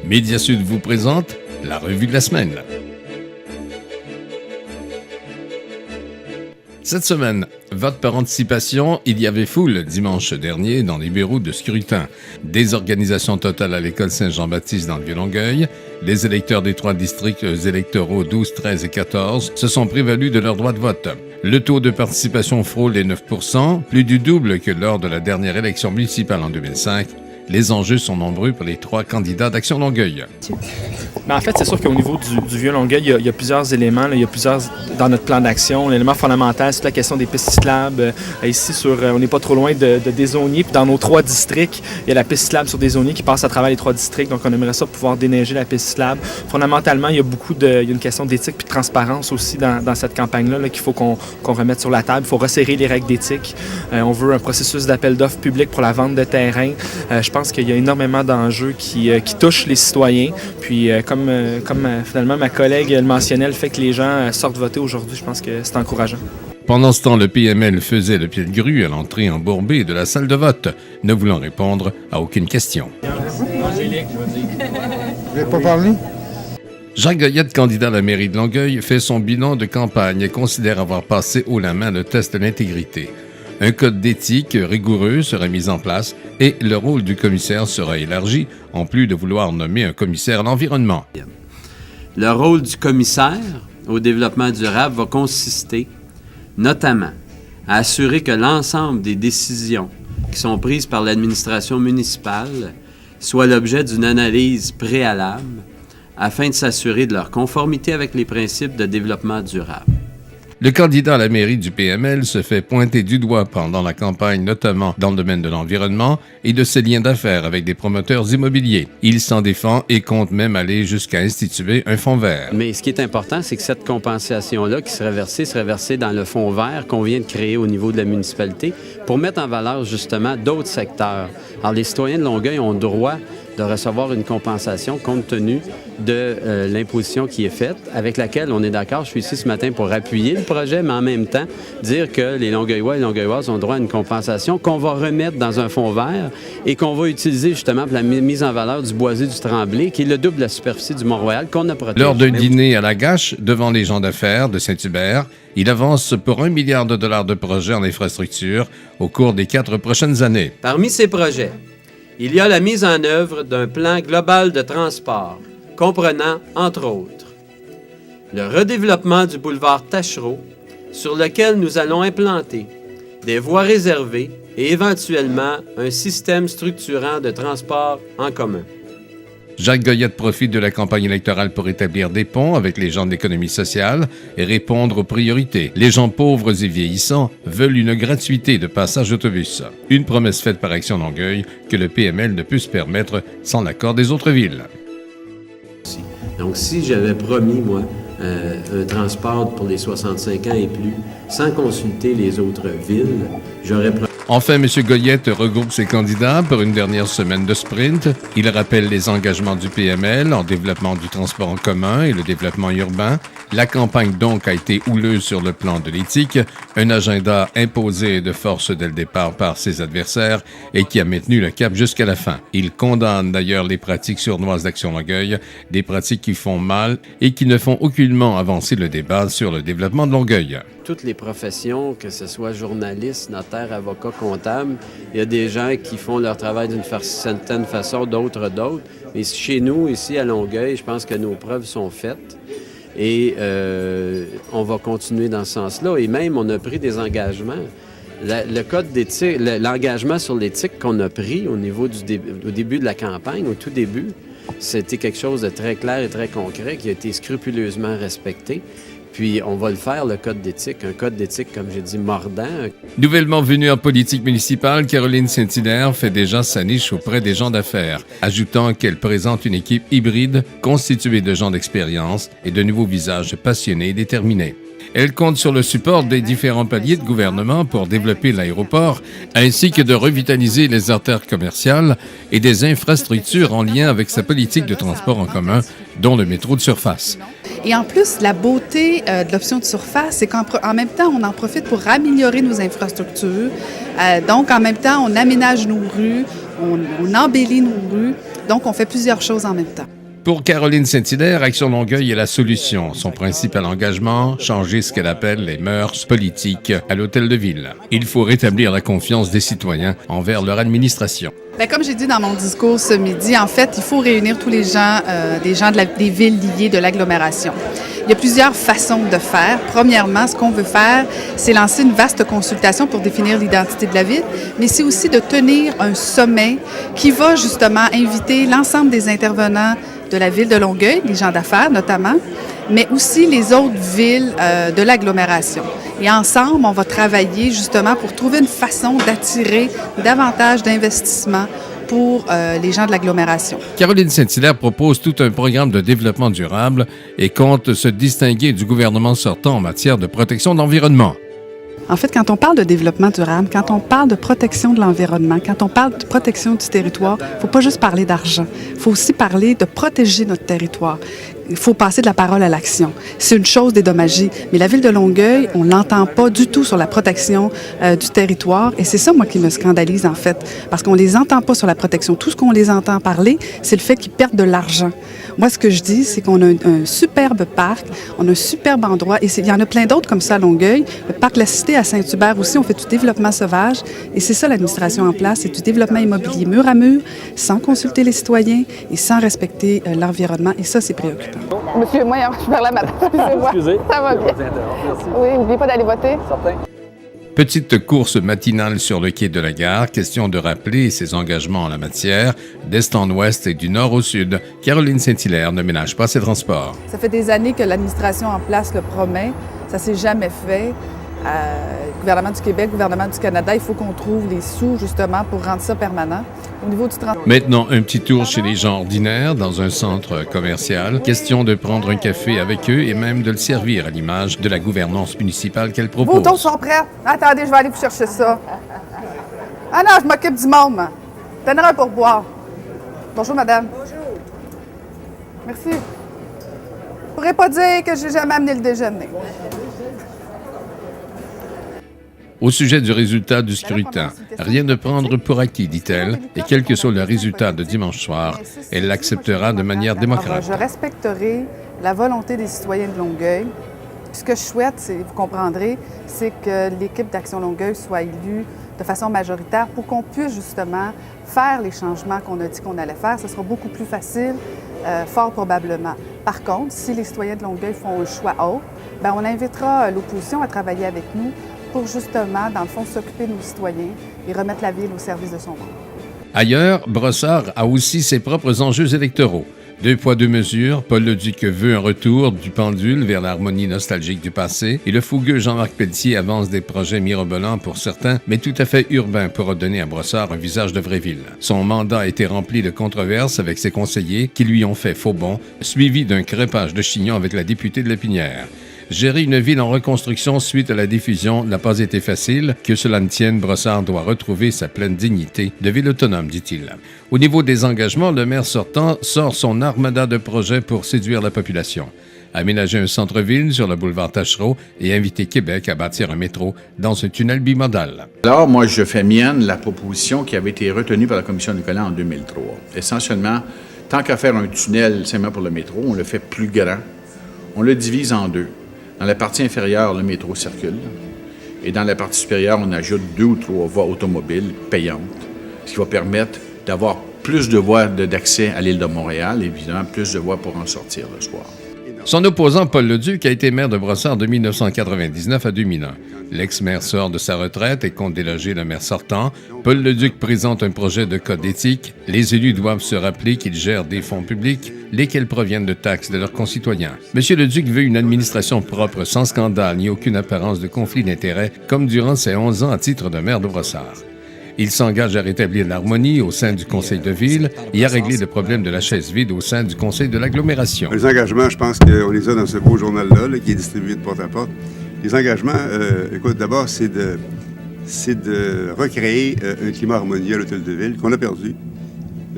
Média Sud vous présente la revue de la semaine. Cette semaine, vote par anticipation, il y avait foule dimanche dernier dans les bureaux de scrutin. Désorganisation totale à l'école Saint-Jean-Baptiste dans le Vieux-Longueuil. Les électeurs des 3 districts électoraux 12, 13 et 14 se sont prévalus de leur droit de vote. Le taux de participation frôle les 9%, plus du double que lors de la dernière élection municipale en 2005. Les enjeux sont nombreux pour les 3 candidats d'Action Longueuil. Mais en fait, c'est sûr qu'au niveau du Vieux-Longueuil, il y a plusieurs éléments. Là, il y a plusieurs dans notre plan d'action. L'élément fondamental, c'est la question des pistes cyclables. Ici, on n'est pas trop loin de Desaulniers. Puis dans nos 3 districts, il y a la piste cyclable sur Desaulniers qui passe à travers les 3 districts. Donc, on aimerait ça pouvoir déneiger la piste cyclable. Fondamentalement, il y a une question d'éthique puis de transparence aussi dans cette campagne-là là, qu'il faut qu'on remette sur la table. Il faut resserrer les règles d'éthique. On veut un processus d'appel d'offres public pour la vente de terrain. Je pense qu'il y a énormément d'enjeux qui touchent les citoyens. Puis, comme finalement ma collègue le mentionnait, le fait que les gens sortent voter aujourd'hui, je pense que c'est encourageant. Pendant ce temps, le PML faisait le pied de grue à l'entrée embourbée de la salle de vote, ne voulant répondre à aucune question. Angélique, je veux dire. Vous n'avez pas parlé? Jacques Goyette, candidat à la mairie de Longueuil, fait son bilan de campagne et considère avoir passé haut la main le test de l'intégrité. Un code d'éthique rigoureux sera mis en place et le rôle du commissaire sera élargi, en plus de vouloir nommer un commissaire à l'environnement. Le rôle du commissaire au développement durable va consister notamment à assurer que l'ensemble des décisions qui sont prises par l'administration municipale soient l'objet d'une analyse préalable afin de s'assurer de leur conformité avec les principes de développement durable. Le candidat à la mairie du PML se fait pointer du doigt pendant la campagne, notamment dans le domaine de l'environnement et de ses liens d'affaires avec des promoteurs immobiliers. Il s'en défend et compte même aller jusqu'à instituer un fonds vert. Mais ce qui est important, c'est que cette compensation-là qui serait versée dans le fonds vert qu'on vient de créer au niveau de la municipalité pour mettre en valeur justement d'autres secteurs. Alors, les citoyens de Longueuil ont droit de recevoir une compensation compte tenu de l'imposition qui est faite, avec laquelle on est d'accord. Je suis ici ce matin pour appuyer le projet, mais en même temps dire que les Longueuillois et Longueuilloises ont droit à une compensation qu'on va remettre dans un fonds vert et qu'on va utiliser justement pour la mise en valeur du boisé du Tremblay, qui est le double de la superficie du Mont-Royal qu'on a protégé. Lors d'un dîner à la Gâche, devant les gens d'affaires de Saint-Hubert, il avance pour 1 milliard de dollars de projets en infrastructure au cours des 4 prochaines années. Parmi ces projets, il y a la mise en œuvre d'un plan global de transport, comprenant, entre autres, le redéveloppement du boulevard Taschereau, sur lequel nous allons implanter des voies réservées et éventuellement un système structurant de transport en commun. Jacques Goyette profite de la campagne électorale pour établir des ponts avec les gens de l'économie sociale et répondre aux priorités. Les gens pauvres et vieillissants veulent une gratuité de passage d'autobus. Une promesse faite par Action Longueuil que le PML ne peut se permettre sans l'accord des autres villes. Donc, si j'avais promis, moi, un transport pour les 65 ans et plus, sans consulter les autres villes, j'aurais promis... Enfin, M. Goyette regroupe ses candidats pour une dernière semaine de sprint. Il rappelle les engagements du PML en développement du transport en commun et le développement urbain. La campagne donc a été houleuse sur le plan de l'éthique, un agenda imposé de force dès le départ par ses adversaires et qui a maintenu le cap jusqu'à la fin. Il condamne d'ailleurs les pratiques sournoises d'Action Longueuil, des pratiques qui font mal et qui ne font aucunement avancer le débat sur le développement de Longueuil. Toutes les professions, que ce soit journaliste, notaire, avocat, comptable, il y a des gens qui font leur travail d'une certaine façon, d'autres. Mais chez nous, ici à Longueuil, je pense que nos preuves sont faites. Et on va continuer dans ce sens-là. Et même, on a pris des engagements. Le code d'éthique, l'engagement sur l'éthique qu'on a pris au niveau au début de la campagne, au tout début, c'était quelque chose de très clair et très concret qui a été scrupuleusement respecté. Puis, on va le faire, le code d'éthique. Un code d'éthique, comme j'ai dit, mordant. Nouvellement venue en politique municipale, Caroline Saint-Hilaire fait déjà sa niche auprès des gens d'affaires, ajoutant qu'elle présente une équipe hybride constituée de gens d'expérience et de nouveaux visages passionnés et déterminés. Elle compte sur le support des différents paliers de gouvernement pour développer l'aéroport, ainsi que de revitaliser les artères commerciales et des infrastructures en lien avec sa politique de transport en commun, dont le métro de surface. Et en plus, la beauté de l'option de surface, c'est qu'en même temps, on en profite pour améliorer nos infrastructures. Donc, en même temps, on aménage nos rues, on embellit nos rues. Donc, on fait plusieurs choses en même temps. Pour Caroline Saint-Hilaire, Action Longueuil est la solution. Son principal engagement, changer ce qu'elle appelle les mœurs politiques à l'hôtel de ville. Il faut rétablir la confiance des citoyens envers leur administration. Bien, comme j'ai dit dans mon discours ce midi, en fait, il faut réunir tous les gens, des gens des villes liées de l'agglomération. Il y a plusieurs façons de faire. Premièrement, ce qu'on veut faire, c'est lancer une vaste consultation pour définir l'identité de la ville, mais c'est aussi de tenir un sommet qui va justement inviter l'ensemble des intervenants de la ville de Longueuil, les gens d'affaires notamment, mais aussi les autres villes de l'agglomération. Et ensemble, on va travailler justement pour trouver une façon d'attirer davantage d'investissements pour les gens de l'agglomération. Caroline Saint-Hilaire propose tout un programme de développement durable et compte se distinguer du gouvernement sortant en matière de protection de l'environnement. En fait, quand on parle de développement durable, quand on parle de protection de l'environnement, quand on parle de protection du territoire, il ne faut pas juste parler d'argent. Il faut aussi parler de protéger notre territoire. Il faut passer de la parole à l'action. C'est une chose dédommagée, mais la ville de Longueuil, on ne l'entend pas du tout sur la protection du territoire. Et c'est ça, moi, qui me scandalise, en fait, parce qu'on ne les entend pas sur la protection. Tout ce qu'on les entend parler, c'est le fait qu'ils perdent de l'argent. Moi, ce que je dis, c'est qu'on a un superbe parc, on a un superbe endroit, et il y en a plein d'autres comme ça à Longueuil. Le parc La Cité à Saint-Hubert aussi, on fait du développement sauvage, et c'est ça l'administration en place, c'est du développement immobilier mur à mur, sans consulter les citoyens et sans respecter l'environnement, et ça, c'est préoccupant. Monsieur, moi, je parlais à madame. Excusez-moi. Excusez. Ça va bien. Oui, n'oubliez pas d'aller voter. Certain. Petite course matinale sur le quai de la gare, question de rappeler ses engagements en la matière, d'est en ouest et du nord au sud. Caroline Saint-Hilaire ne ménage pas ses transports. Ça fait des années que l'administration en place le promet. Ça ne s'est jamais fait. Gouvernement du Québec, gouvernement du Canada, il faut qu'on trouve les sous, justement, pour rendre ça permanent. Au niveau du transport. Maintenant, un petit tour chez les gens ordinaires dans un centre commercial. Question de prendre un café avec eux et même de le servir à l'image de la gouvernance municipale qu'elle propose. Vos dons sont prêts. Attendez, je vais aller vous chercher ça. Ah non, je m'occupe du monde, moi. Donnerai un pourboire. Bonjour, madame. Bonjour. Merci. Je ne pourrais pas dire que j'ai jamais amené le déjeuner. Au sujet du résultat du scrutin, rien ne prendre pour acquis, dit-elle, et quel que soit le résultat de dimanche soir, elle l'acceptera de manière démocrate. Je respecterai la volonté des citoyens de Longueuil. Ce que je souhaite, vous comprendrez, c'est que l'équipe d'Action Longueuil soit élue de façon majoritaire pour qu'on puisse justement faire les changements qu'on a dit qu'on allait faire. Ce sera beaucoup plus facile, fort probablement. Par contre, si les citoyens de Longueuil font un choix autre, bien, on invitera l'opposition à travailler avec nous pour justement, dans le fond, s'occuper de nos citoyens et remettre la ville au service de son monde. Ailleurs, Brossard a aussi ses propres enjeux électoraux. 2 poids, 2 mesures, Paul Leduc veut un retour du pendule vers l'harmonie nostalgique du passé et le fougueux Jean-Marc Pelletier avance des projets mirobolants pour certains, mais tout à fait urbains pour redonner à Brossard un visage de vraie ville. Son mandat a été rempli de controverses avec ses conseillers qui lui ont fait faux bond, suivi d'un crépage de chignon avec la députée de Lépinière. Gérer une ville en reconstruction suite à la diffusion n'a pas été facile. Que cela ne tienne, Brossard doit retrouver sa pleine dignité de ville autonome, dit-il. Au niveau des engagements, le maire sortant sort son armada de projets pour séduire la population. Aménager un centre-ville sur le boulevard Taschereau et inviter Québec à bâtir un métro dans un tunnel bimodal. Alors, moi, je fais mienne la proposition qui avait été retenue par la Commission Nicolas en 2003. Essentiellement, tant qu'à faire un tunnel simplement pour le métro, on le fait plus grand. On le divise en deux. Dans la partie inférieure, le métro circule. Et dans la partie supérieure, on ajoute 2 ou 3 voies automobiles payantes, ce qui va permettre d'avoir plus de voies d'accès à l'île de Montréal et évidemment plus de voies pour en sortir le soir. Son opposant, Paul Leduc, a été maire de Brossard de 1999 à 2001. L'ex-maire sort de sa retraite et compte déloger le maire sortant. Paul Leduc présente un projet de code éthique. Les élus doivent se rappeler qu'ils gèrent des fonds publics, lesquels proviennent de taxes de leurs concitoyens. M. Leduc veut une administration propre, sans scandale ni aucune apparence de conflit d'intérêts, comme durant ses 11 ans à titre de maire de Brossard. Il s'engage à rétablir l'harmonie au sein du conseil de ville et à régler le problème de la chaise vide au sein du conseil de l'agglomération. Les engagements, je pense qu'on les a dans ce beau journal-là, qui est distribué de porte à porte. Les engagements, écoute, d'abord, c'est de recréer un climat harmonieux à l'hôtel de ville qu'on a perdu.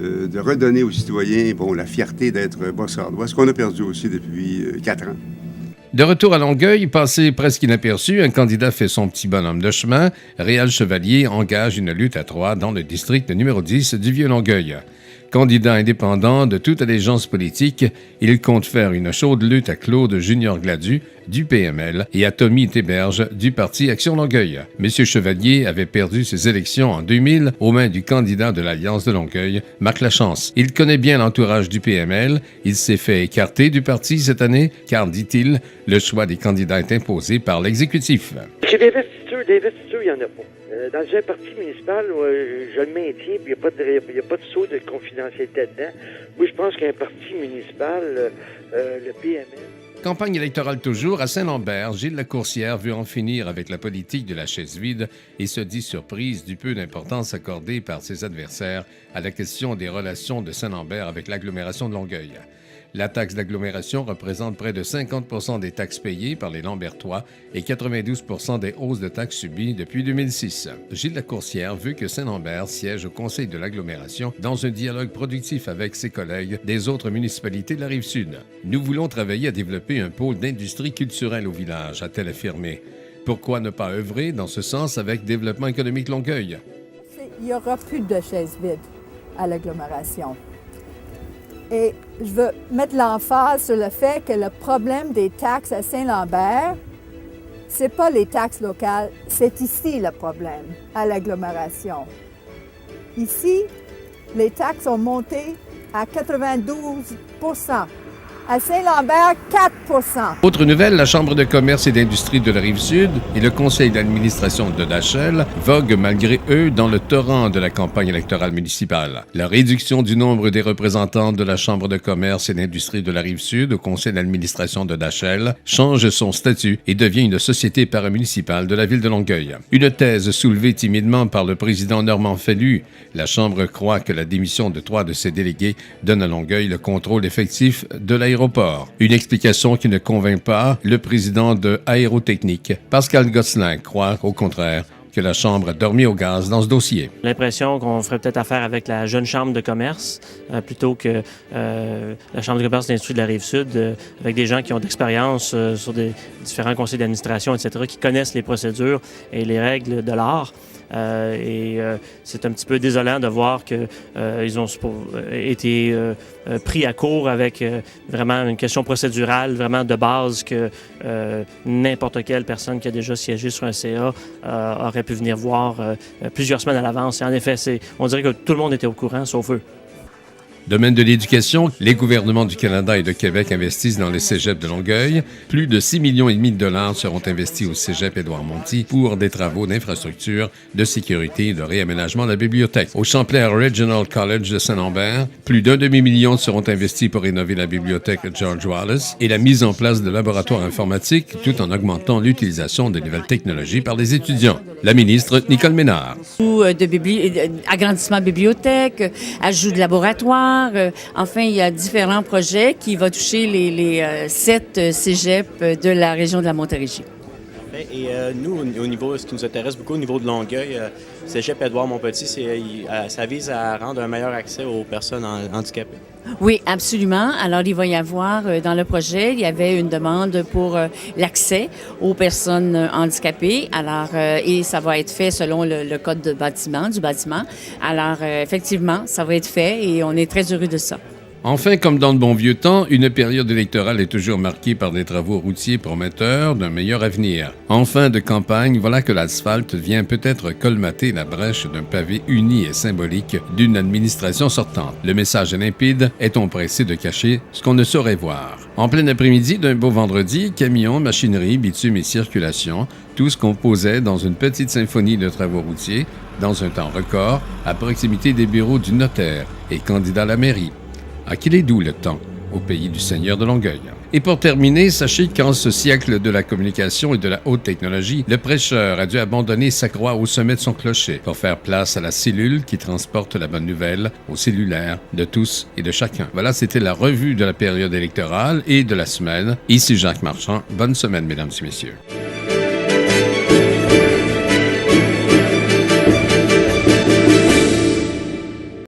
de redonner aux citoyens la fierté d'être Brossardois, ce qu'on a perdu aussi depuis 4 ans. De retour à Longueuil, passé presque inaperçu, un candidat fait son petit bonhomme de chemin. Réal Chevalier engage une lutte à 3 dans le district numéro 10 du Vieux-Longueuil. Candidat indépendant de toute allégeance politique, il compte faire une chaude lutte à Claude Junior-Gladu du PML et à Tommy Théberge du Parti Action Longueuil. M. Chevalier avait perdu ses élections en 2000 aux mains du candidat de l'Alliance de Longueuil, Marc Lachance. Il connaît bien l'entourage du PML. Il s'est fait écarter du parti cette année car, dit-il, le choix des candidats est imposé par l'exécutif. J'ai des investitures, il n'y en a pas. Dans un parti municipal, je le maintiens, puis il n'y a pas de saut de confidentialité dedans. Moi, je pense qu'un parti municipal, le PML... Campagne électorale toujours. À Saint-Lambert, Gilles Lacourcière veut en finir avec la politique de la chaise vide et se dit surprise du peu d'importance accordée par ses adversaires à la question des relations de Saint-Lambert avec l'agglomération de Longueuil. La taxe d'agglomération représente près de 50 % des taxes payées par les Lambertois et 92 % des hausses de taxes subies depuis 2006. Gilles Lacourcière veut que Saint-Lambert siège au conseil de l'agglomération dans un dialogue productif avec ses collègues des autres municipalités de la Rive-Sud. Nous voulons travailler à développer un pôle d'industrie culturelle au village, a-t-elle affirmé. Pourquoi ne pas œuvrer dans ce sens avec Développement économique Longueuil? Il n'y aura plus de chaises vides à l'agglomération. Et je veux mettre l'emphase sur le fait que le problème des taxes à Saint-Lambert, c'est pas les taxes locales, c'est ici le problème, à l'agglomération. Ici, les taxes ont monté à 92 %. À Saint-Lambert, 4 %. Autre nouvelle, la Chambre de commerce et d'industrie de la Rive-Sud et le conseil d'administration de Dachel voguent malgré eux dans le torrent de la campagne électorale municipale. La réduction du nombre des représentants de la Chambre de commerce et d'industrie de la Rive-Sud au conseil d'administration de Dachel change son statut et devient une société paramunicipale de la ville de Longueuil. Une thèse soulevée timidement par le président Normand Fallu. La Chambre croit que la démission de 3 de ses délégués donne à Longueuil le contrôle effectif de l'aéroport. Une explication qui ne convainc pas le président de Aérotechnique. Pascal Gosselin croit, au contraire, que la Chambre a dormi au gaz dans ce dossier. L'impression qu'on ferait peut-être affaire avec la jeune Chambre de commerce plutôt que la Chambre de commerce et d'industrie de la Rive-Sud, avec des gens qui ont d'expérience sur des différents conseils d'administration, etc., qui connaissent les procédures et les règles de l'art. C'est un petit peu désolant de voir qu'ils ont été pris à court avec vraiment une question procédurale, vraiment de base que n'importe quelle personne qui a déjà siégé sur un CA aurait pu venir voir plusieurs semaines à l'avance. Et en effet, on dirait que tout le monde était au courant, sauf eux. Domaine de l'éducation, les gouvernements du Canada et de Québec investissent dans les cégeps de Longueuil. Plus de 6,5 millions de dollars seront investis au cégep Édouard-Montey pour des travaux d'infrastructure, de sécurité et de réaménagement de la bibliothèque. Au Champlain Regional College de Saint-Lambert, plus d'1 demi-million seront investis pour rénover la bibliothèque George Wallace et la mise en place de laboratoires informatiques tout en augmentant l'utilisation de nouvelles technologies par les étudiants. La ministre Nicole Ménard. Agrandissement bibliothèque, ajout de laboratoire. Enfin, il y a différents projets qui vont toucher les 7 cégeps de la région de la Montérégie. Et nous, au niveau, ce qui nous intéresse beaucoup au niveau de Longueuil, cégep Édouard-Montpetit, ça vise à rendre un meilleur accès aux personnes handicapées. Oui, absolument. Alors, il va y avoir, dans le projet, il y avait une demande pour l'accès aux personnes handicapées. Alors, et ça va être fait selon le code du bâtiment. Alors, effectivement, ça va être fait et on est très heureux de ça. Enfin, comme dans de bons vieux temps, une période électorale est toujours marquée par des travaux routiers prometteurs d'un meilleur avenir. En fin de campagne, voilà que l'asphalte vient peut-être colmater la brèche d'un pavé uni et symbolique d'une administration sortante. Le message est limpide, est-on pressé de cacher ce qu'on ne saurait voir? En plein après-midi d'un beau vendredi, camions, machinerie, bitume et circulation, tout se composait dans une petite symphonie de travaux routiers, dans un temps record, à proximité des bureaux du notaire et candidat à la mairie. À qu'il est doux le temps, au pays du Seigneur de Longueuil. Et pour terminer, sachez qu'en ce siècle de la communication et de la haute technologie, le prêcheur a dû abandonner sa croix au sommet de son clocher pour faire place à la cellule qui transporte la bonne nouvelle au cellulaire de tous et de chacun. Voilà, c'était la revue de la période électorale et de la semaine. Ici Jacques Marchand. Bonne semaine, mesdames et messieurs.